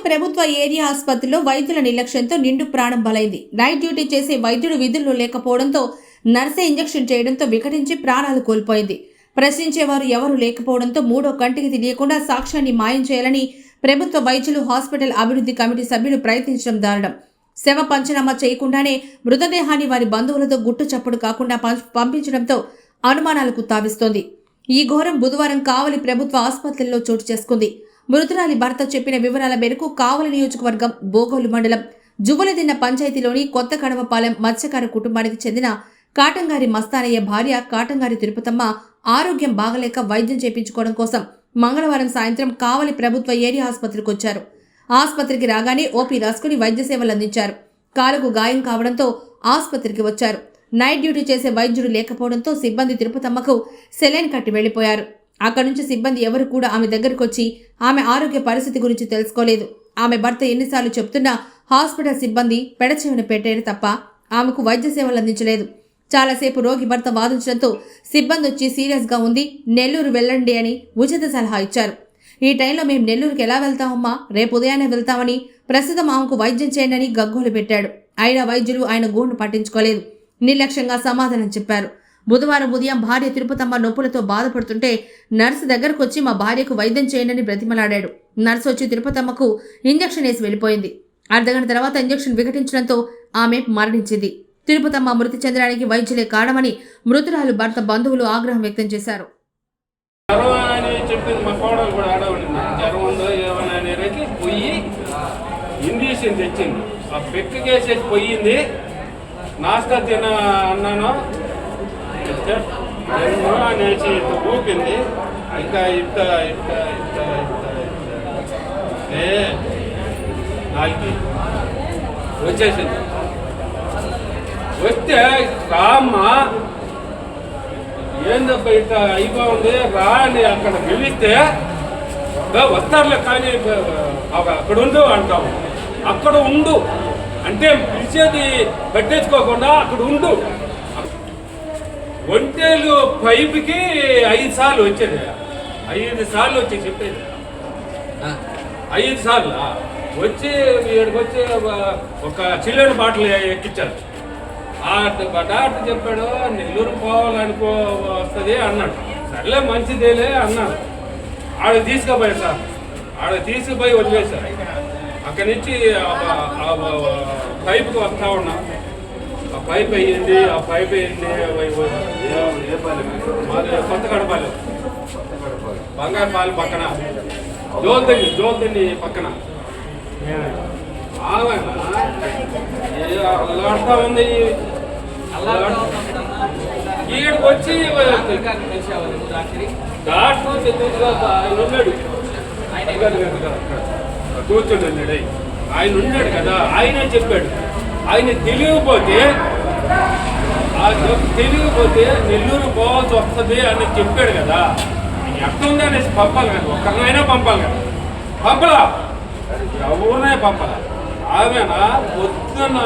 ప్రభుత్వ ఏరియా ఆసుపత్రిలో వైద్యుల నిర్లక్ష్యంతో నిండు ప్రాణం బలైంది. నైట్ డ్యూటీ చేసే వైద్యుడు విధుల్లో లేకపోవడంతో నర్సే ఇంజెక్షన్ చేయడంతో వికటించి ప్రాణాలు కోల్పోయింది. ప్రశ్నించేవారు ఎవరూ లేకపోవడంతో మూడో కంటికి తెలియకుండా సాక్ష్యాన్ని మాయం చేయాలని ప్రభుత్వ వైద్యులు హాస్పిటల్ అభివృద్ధి కమిటీ సభ్యులు ప్రయత్నించడం దారుణం. శవ పంచనామా చేయకుండానే మృతదేహాన్ని వారి బంధువులతో గుట్టు చప్పుడు కాకుండా పంపించడంతో అనుమానాలకు తావిస్తోంది. ఈ ఘోరం బుధవారం కావలి ప్రభుత్వ ఆసుపత్రిలో చోటు చేసుకుంది. మృతురాలి భర్త చెప్పిన వివరాల మేరకు కావలి నియోజకవర్గం బోగోలు మండలం జువ్వలదిన్న పంచాయతీలోని కొత్త కడవపాలెం మత్స్యకార కుటుంబానికి చెందిన కాటంగారి మస్తానయ్య భార్య కాటంగారి తిరుపతమ్మ ఆరోగ్యం బాగలేక వైద్యం చేయించుకోవడం కోసం మంగళవారం సాయంత్రం కావలి ప్రభుత్వ ఏరియా ఆసుపత్రికి వచ్చారు. ఆసుపత్రికి రాగానే ఓపీ రాసుకుని వైద్య సేవలు అందించారు. కాలుకు గాయం కావడంతో ఆసుపత్రికి వచ్చారు. నైట్ డ్యూటీ చేసే వైద్యుడు లేకపోవడంతో సిబ్బంది తిరుపతమ్మకు సెలైన్ కట్టి వెళ్లిపోయారు. అక్కడి నుంచి సిబ్బంది ఎవరు కూడా ఆమె దగ్గరకు వచ్చి ఆమె ఆరోగ్య పరిస్థితి గురించి తెలుసుకోలేదు. ఆమె భర్త ఎన్నిసార్లు చెప్తున్నా హాస్పిటల్ సిబ్బంది పెడచెవిన పెట్టారు తప్ప ఆమెకు వైద్య సేవలు అందించలేదు. చాలాసేపు రోగి భర్త వాదించడంతో సిబ్బంది వచ్చి సీరియస్గా ఉంది, నెల్లూరు వెళ్ళండి అని ఉచిత సలహా ఇచ్చారు. ఈ టైంలో మేము నెల్లూరుకి ఎలా వెళ్తామమ్మా, రేపు ఉదయాన్నే వెళ్తామని, ప్రస్తుతం ఆమెకు వైద్యం చేయండి అని గగ్గోలు పెట్టాడు. అయినా వైద్యులు ఆయన గోడును పట్టించుకోలేదు. నిర్లక్ష్యంగా సమాధానం చెప్పారు. బుధవారం ఉదయం భార్య తిరుపతమ్మ నొప్పులతో బాధపడుతుంటే నర్సు దగ్గరకు వచ్చి మా భార్యకు వైద్యం చేయండి బ్రతిమలాడాడు. నర్సు వచ్చి తిరుపతమ్మకు ఇంజెక్షన్ వేసి వెళ్ళిపోయింది. అర్ధగంట తర్వాత ఇంజెక్షన్ వికటించడంతో ఆమె మరణించింది. తిరుపతమ్మ మృతి చెందడానికి వైద్యులే కారణమని మృతురాలు భర్త బంధువులు ఆగ్రహం వ్యక్తం చేశారు. నాస్తా తిన అన్నాను అనేసి ఊపింది. ఇంకా ఇంత ఇంత ఇంత నాలుగు వచ్చేసింది. వస్తే రామ్మ ఏందబ్బా ఇంత అయిపోయింది రా అని అక్కడ పిలిస్తే వస్తారులే కానీ అక్కడ ఉండు అంటాము. అక్కడ ఉండు అంటే పిలిచేది పట్టించుకోకుండా అక్కడ ఉండు. ఒంటేలు పైపుకి 5 సార్లు వచ్చేది. 5 సార్లు వచ్చి చెప్పేది. 5 సార్లు వచ్చి ఇక్కడికి వచ్చి ఒక చిల్లర బాటిల్ ఎక్కించారు. డాక్టర్ చెప్పాడు నెల్లూరు పోవాలనుకో వస్తుంది అన్నాడు. సర్లే మంచిదేలే అన్నాడు. ఆడ తీసుకుపోయాడు సార్. ఆడ తీసుకుపోయి వదిలేశారు. అక్కడి నుంచి పైపుకి వస్తా ఉన్నా. ఆ పైప్ అయ్యింది. ఆ పైప్ అయ్యింది మాది కొత్త కడపాలెం బంగారుపాలెం పక్కన జోల్దండి పక్కన అల్లాడుతూ ఉంది. ఈడికి వచ్చి డాక్టర్ ఆయన ఉన్నాడు, కూర్చున్నాడు. ఆయన ఉన్నాడు కదా, ఆయనే చెప్పాడు. ఆయన తెలియకపోతే నెల్లూరు పోవాల్సి వస్తుంది అని చెప్పాడు కదా. ఎట్లుంది అనేసి పంపాలి కదా, ఒక్కరినైనా పంపాలి కదా. పంపలా, ఎవరినే పంపాల. ఆమెనా పొద్దున్న